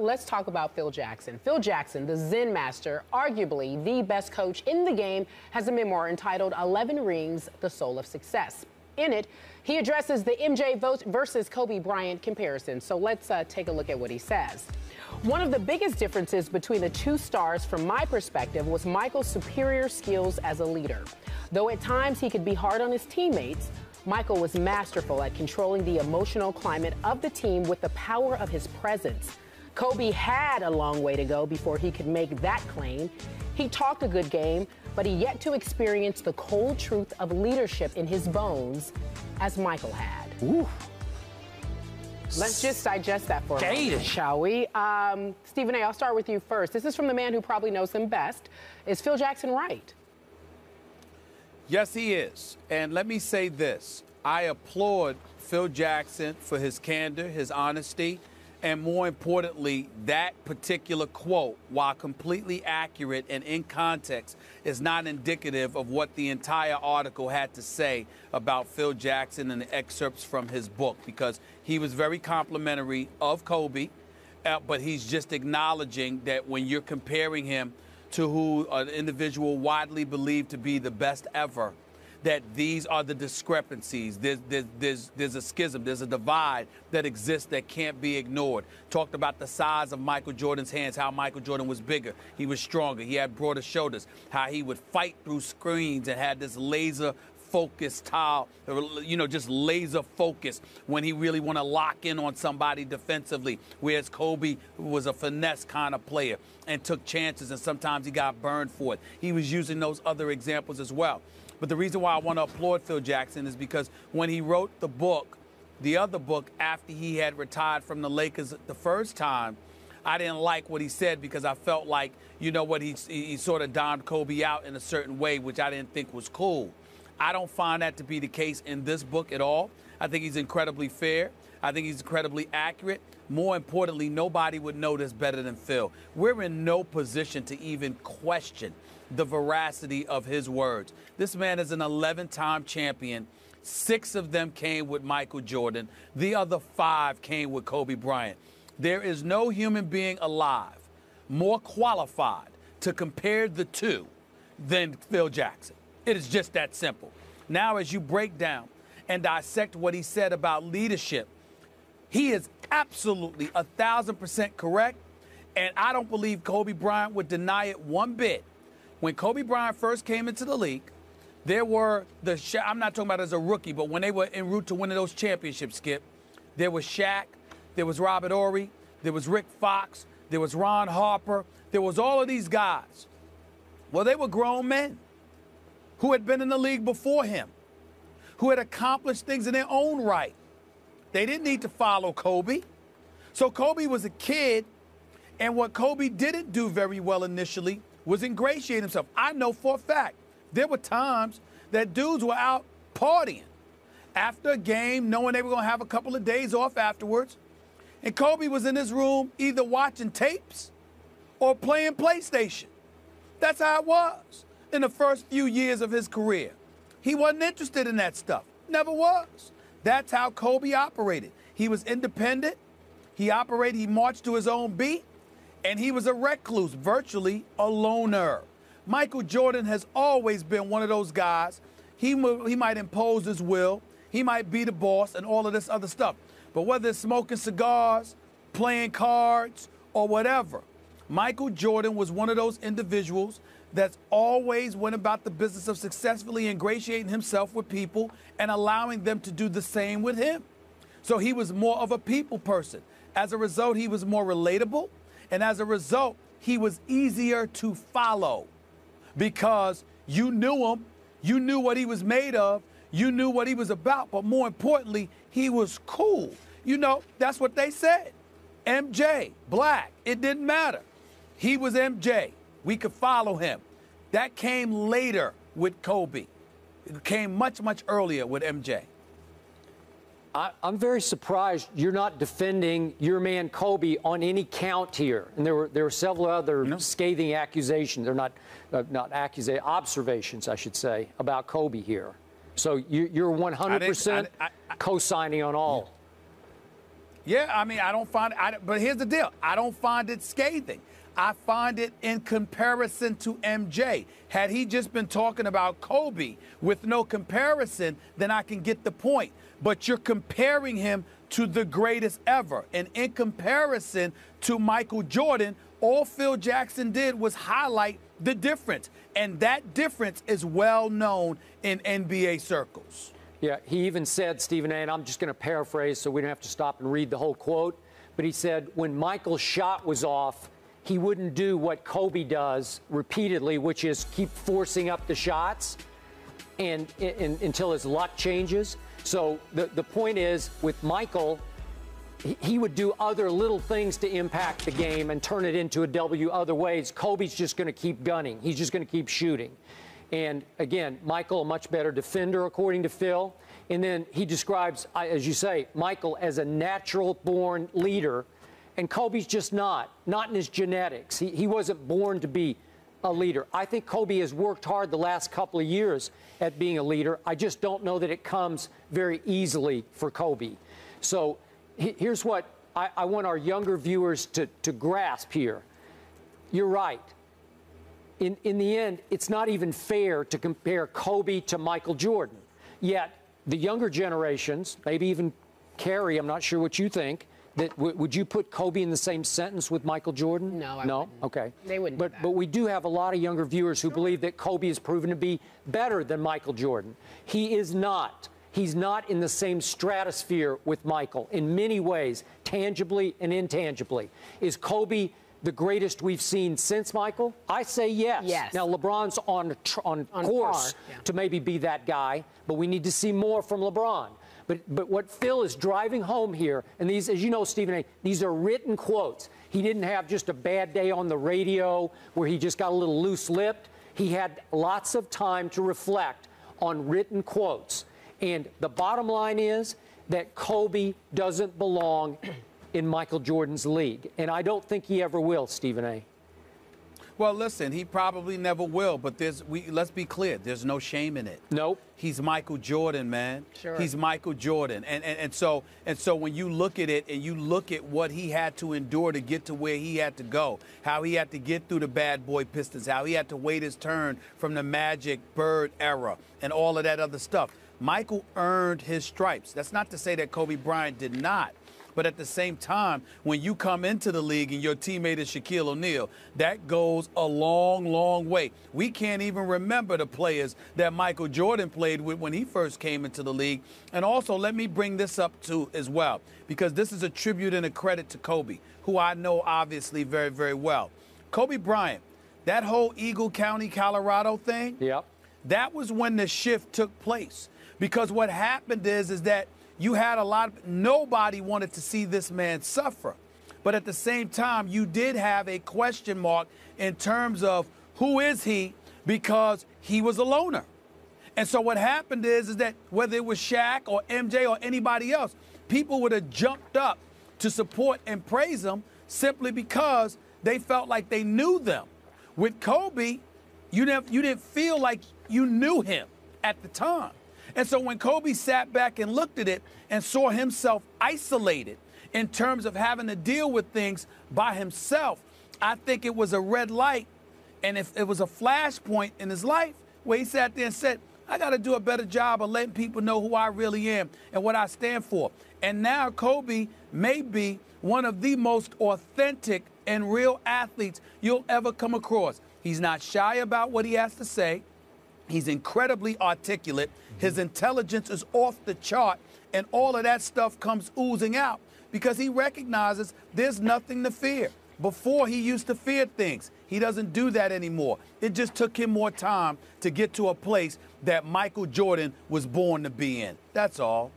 Let's talk about Phil Jackson. Phil Jackson, the Zen master, arguably the best coach in the game, has a memoir entitled 11 Rings, The Soul of Success. In it, he addresses the MJ versus Kobe Bryant comparison. So let's take a look at what he says. One of the biggest differences between the two stars, from my perspective, was Michael's superior skills as a leader. Though at times he could be hard on his teammates, Michael was masterful at controlling the emotional climate of the team with the power of his presence. Kobe had a long way to go before he could make that claim. He talked a good game, but he yet to experience the cold truth of leadership in his bones as Michael had. Ooh. Let's just digest that for a moment, shall we? Stephen A., I'll start with you first. This is from the man who probably knows him best. Is Phil Jackson right? Yes, he is. And let me say this. I applaud Phil Jackson for his candor, his honesty, and more importantly, that particular quote, while completely accurate and in context, is not indicative of what the entire article had to say about Phil Jackson and the excerpts from his book, because he was very complimentary of Kobe, but he's just acknowledging that when you're comparing him to who an individual widely believed to be the best ever, that these are the discrepancies. There's a schism, there's a divide that exists that can't be ignored. Talked about the size of Michael Jordan's hands, how Michael Jordan was bigger, he was stronger, he had broader shoulders, how he would fight through screens and had this laser focus style, just laser focus when he really want to lock in on somebody defensively, whereas Kobe was a finesse kind of player and took chances, and sometimes he got burned for it. He was using those other examples as well. But the reason why I want to applaud Phil Jackson is because when he wrote the book, the other book, after he had retired from the Lakers the first time, I didn't like what he said because I felt like, he sort of domed Kobe out in a certain way, which I didn't think was cool. I don't find that to be the case in this book at all. I think he's incredibly fair. I think he's incredibly accurate. More importantly, nobody would know this better than Phil. We're in no position to even question the veracity of his words. This man is an 11-time champion. 6 of them came with Michael Jordan. The other 5 came with Kobe Bryant. There is no human being alive more qualified to compare the two than Phil Jackson. It is just that simple. Now, as you break down and dissect what he said about leadership, he is absolutely 1,000% correct, and I don't believe Kobe Bryant would deny it one bit. When Kobe Bryant first came into the league, there were I'm not talking about as a rookie, but when they were en route to winning those championships, Skip, there was Shaq, there was Robert Horry, there was Rick Fox, there was Ron Harper, there was all of these guys. Well, they were grown men who had been in the league before him, who had accomplished things in their own right. They didn't need to follow Kobe. So Kobe was a kid, and what Kobe didn't do very well initially was ingratiate himself. I know for a fact there were times that dudes were out partying after a game, knowing they were going to have a couple of days off afterwards, and Kobe was in his room either watching tapes or playing PlayStation. That's how it was in the first few years of his career. He wasn't interested in that stuff. Never was. That's how Kobe operated. He was independent. He marched to his own beat, and he was a recluse, virtually a loner. Michael Jordan has always been one of those guys. He might impose his will. He might be the boss and all of this other stuff. But whether it's smoking cigars, playing cards, or whatever, Michael Jordan was one of those individuals that's always went about the business of successfully ingratiating himself with people and allowing them to do the same with him. So he was more of a people person. As a result, he was more relatable. And as a result, he was easier to follow because you knew him, you knew what he was made of, you knew what he was about, but more importantly, he was cool. That's what they said. MJ, black, it didn't matter. He was MJ. We could follow him. That came later with Kobe. It came much, much earlier with MJ. I'm very surprised you're not defending your man Kobe on any count here. And there were several other scathing accusations. They're not observations, I should say, about Kobe here. So you're 100% co-signing on all. Yeah, I mean, I don't find it, but here's the deal. I don't find it scathing. I find it in comparison to MJ. Had he just been talking about Kobe with no comparison, then I can get the point. But you're comparing him to the greatest ever. And in comparison to Michael Jordan, all Phil Jackson did was highlight the difference. And that difference is well known in NBA circles. Yeah, he even said, Stephen A., and I'm just going to paraphrase so we don't have to stop and read the whole quote, but he said when Michael's shot was off, he wouldn't do what Kobe does repeatedly, which is keep forcing up the shots and until his luck changes. So the point is, with Michael, he would do other little things to impact the game and turn it into a W other ways. Kobe's just going to keep gunning. He's just going to keep shooting. And again, Michael, a much better defender, according to Phil. And then he describes, as you say, Michael as a natural-born leader. And Kobe's just not in his genetics. He wasn't born to be a leader. I think Kobe has worked hard the last couple of years at being a leader. I just don't know that it comes very easily for Kobe. So here's what I want our younger viewers to grasp here. You're right. In the end, it's not even fair to compare Kobe to Michael Jordan. Yet the younger generations, maybe even Carrie, I'm not sure what you think, that would you put Kobe in the same sentence with Michael Jordan? No, I wouldn't. Okay. They wouldn't do that. But we do have a lot of younger viewers who believe that Kobe has proven to be better than Michael Jordan. He is not. He's not in the same stratosphere with Michael in many ways, tangibly and intangibly. Is Kobe the greatest we've seen since Michael? I say yes. Yes. Now, LeBron's on course to maybe be that guy, but we need to see more from LeBron. But what Phil is driving home here, and these, as you know, Stephen A., these are written quotes. He didn't have just a bad day on the radio where he just got a little loose-lipped. He had lots of time to reflect on written quotes. And the bottom line is that Kobe doesn't belong in Michael Jordan's league. And I don't think he ever will, Stephen A. Well, listen, he probably never will, but let's be clear, there's no shame in it. Nope. He's Michael Jordan, man. Sure. He's Michael Jordan. And so when you look at it and you look at what he had to endure to get to where he had to go, how he had to get through the bad boy Pistons, how he had to wait his turn from the Magic Bird era and all of that other stuff, Michael earned his stripes. That's not to say that Kobe Bryant did not. But at the same time, when you come into the league and your teammate is Shaquille O'Neal, that goes a long, long way. We can't even remember the players that Michael Jordan played with when he first came into the league. And also, let me bring this up, too, as well, because this is a tribute and a credit to Kobe, who I know obviously very, very well. Kobe Bryant, that whole Eagle County, Colorado thing, Yep. that was when the shift took place. Because what happened is that you had nobody wanted to see this man suffer. But at the same time, you did have a question mark in terms of who is he, because he was a loner. And so what happened is that whether it was Shaq or MJ or anybody else, people would have jumped up to support and praise him simply because they felt like they knew them. With Kobe, you didn't feel like you knew him at the time. And so when Kobe sat back and looked at it and saw himself isolated in terms of having to deal with things by himself, I think it was a red light. And if it was a flashpoint in his life where he sat there and said, I got to do a better job of letting people know who I really am and what I stand for. And now Kobe may be one of the most authentic and real athletes you'll ever come across. He's not shy about what he has to say. He's incredibly articulate. His intelligence is off the chart, and all of that stuff comes oozing out because he recognizes there's nothing to fear. Before, he used to fear things. He doesn't do that anymore. It just took him more time to get to a place that Michael Jordan was born to be in. That's all.